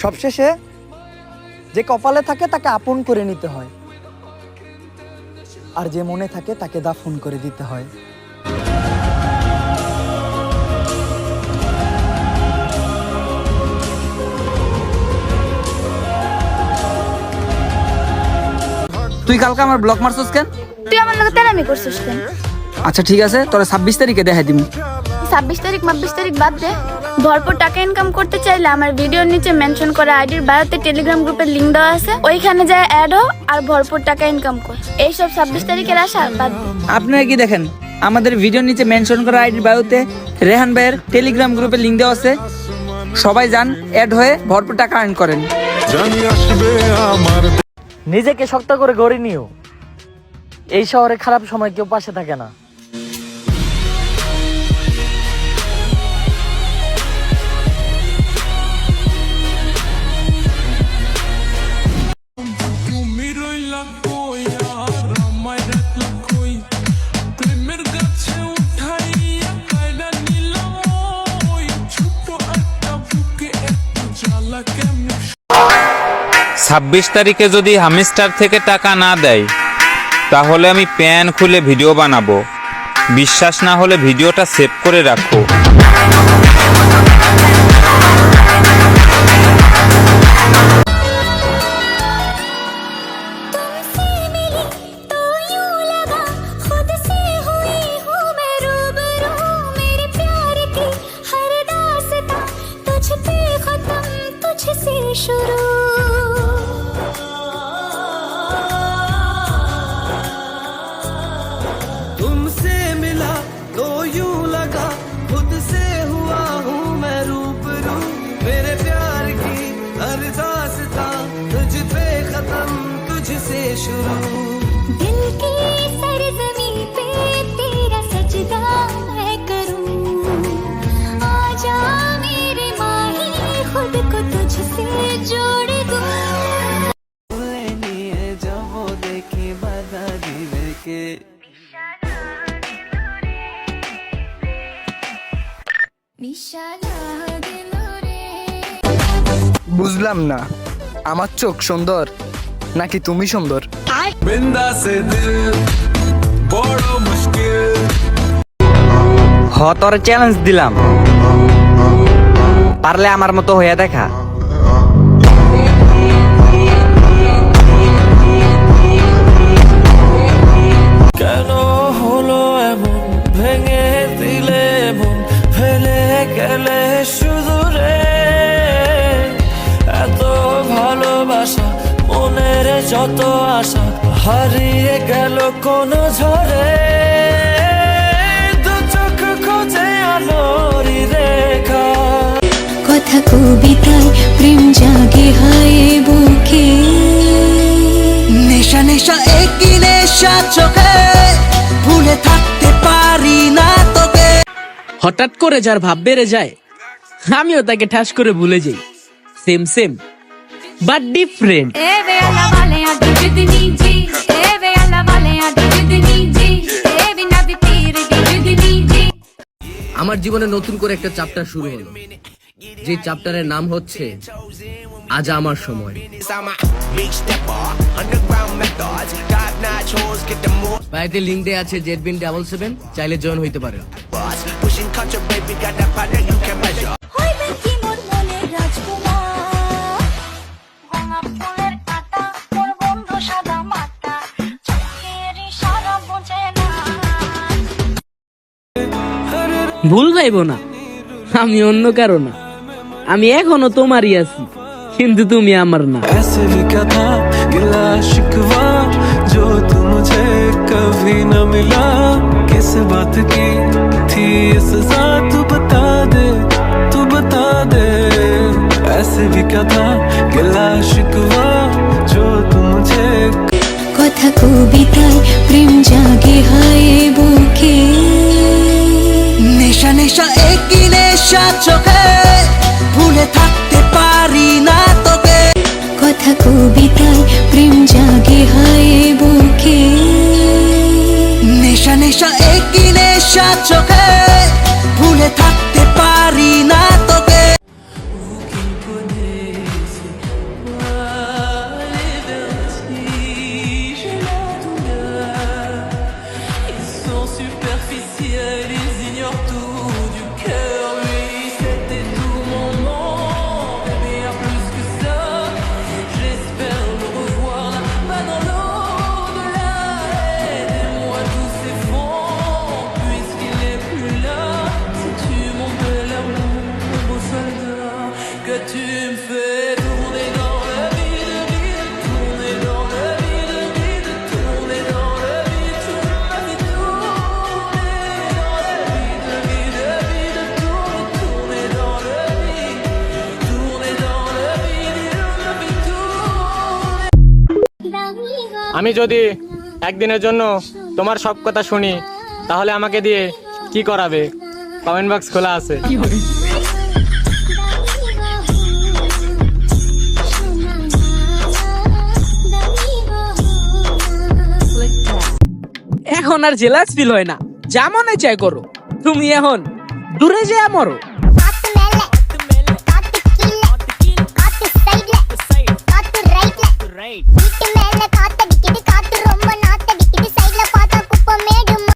সবশেষে যে কপালে থাকে তাকে আপন করে নিতে হয়, আর যে মনে থাকে তাকে দাফন করে দিতে হয়। তুই কালকে আমার ব্লক মারছস কেন? তুই আমার লগে তেরামি করছিস কেন? আচ্ছা ঠিক আছে, তোরা 26 তারিখে দেখাই দিমু। 26 তারিখ 22 তারিখ বাদ দে। ভরপুর টাকা ইনকাম করতে চাইলে আমার ভিডিওর নিচে মেনশন করা আইডির বায়োতে টেলিগ্রাম গ্রুপের লিংক দেওয়া আছে, ওইখানে যায় অ্যাড হও আর ভরপুর টাকা ইনকাম কর। এইসব 26 তারিখের আশা বাদ দে। আপনারা কি দেখেন, আমাদের ভিডিওর নিচে মেনশন করা আইডির বায়োতে রেহান ভাইয়ের টেলিগ্রাম গ্রুপের লিংক দেওয়া আছে, সবাই যান, অ্যাড হয়ে ভরপুর টাকা আর্ন করেন। নিজেকে শক্ত করে গড়ে নিও, এই শহরে খারাপ সময় কেউ পাশে থাকে না। ছাব্বিশ তারিখে যদি হামিস্টার থেকে টাকা না দেয় তাহলে আমি প্যান খুলে ভিডিও বানাবো। বিশ্বাস না হলে ভিডিওটা সেভ করে রাখো। तुमसे मिला तो यूं लगा खुद से हुआ हूँ मैं रूबरू, मेरे प्यार की हर दास्तां तुझ पे खत्म तुझसे शुरू। दिल की सरजमी पे तेरा सजदा मैं करूं, आजा मेरे माही खुद को तुझसे जोड़ दूं। নিয়ে যাব দেখে বাধা দিবে কে। বুঝলাম না, আমার চোখ সুন্দর নাকি তুমি সুন্দর? बिंदा से दिल बड़ो मुश्किल। তোর চ্যালেঞ্জ দিলাম, পারলে আমার মতো হয়ে দেখা। কেন হলো এমন, ভেঙে দিলে মন, ফেলে গেলে শুধু রে। এত ভালোবাসা, মনের যত আশা হারিয়ে গেল কোন ঝড়ে। দু চোখ খোঁজে আলোরি রেখা, কথা কবিতায় প্রেম জাগে হায় বুকে। নেশা নেশা একই নেশা চোখে, ভুলে থাকতে পারি না তোকে। হঠাৎ করে যার ভাব বেড়ে যায়, আমিও তাকে ঠাস করে ভুলে যাই। Same same but different. আমার জীবনে নতুন করে একটা চ্যাপ্টার শুরু হলো, যে চ্যাপ্টারের নাম হচ্ছে আজ আমার সময়। বাইরে লিঙ্ক দেয়া আছে ZBIN77, চাইলে জয়েন হইতে পারেন। ভুল ভাইব না, আমি অন্য কারো না, আমি এখনো তোমারই আছি, কিন্তু তুমি আমার না। ऐसे भी क्या था गिला शिकवा जो तू मुझे कभी न मिला, किस बात की थी ये सजा तू बता दे, तू बता दे। ऐसे भी क्या था गिला शिकवा जो तू मुझे। কথা কবিতায় প্রেম জাগে হায় বুকে। নেশা নেশা একই নেশা চোখে, ভুলে থাকতে পারি না তোকে। কথা কবিতায় প্রেম জাগে হায় বুকে। আমি যদি একদিনের জন্য তোমার সব কথা শুনি তাহলে আমাকে দিয়ে কি করাবে? কমেন্ট বক্স খোলা আছে। এখন আর জেলাস ফিল হয় না, যা মনে চায় করো। তুমি এখন দূরে যেয়ে মরো।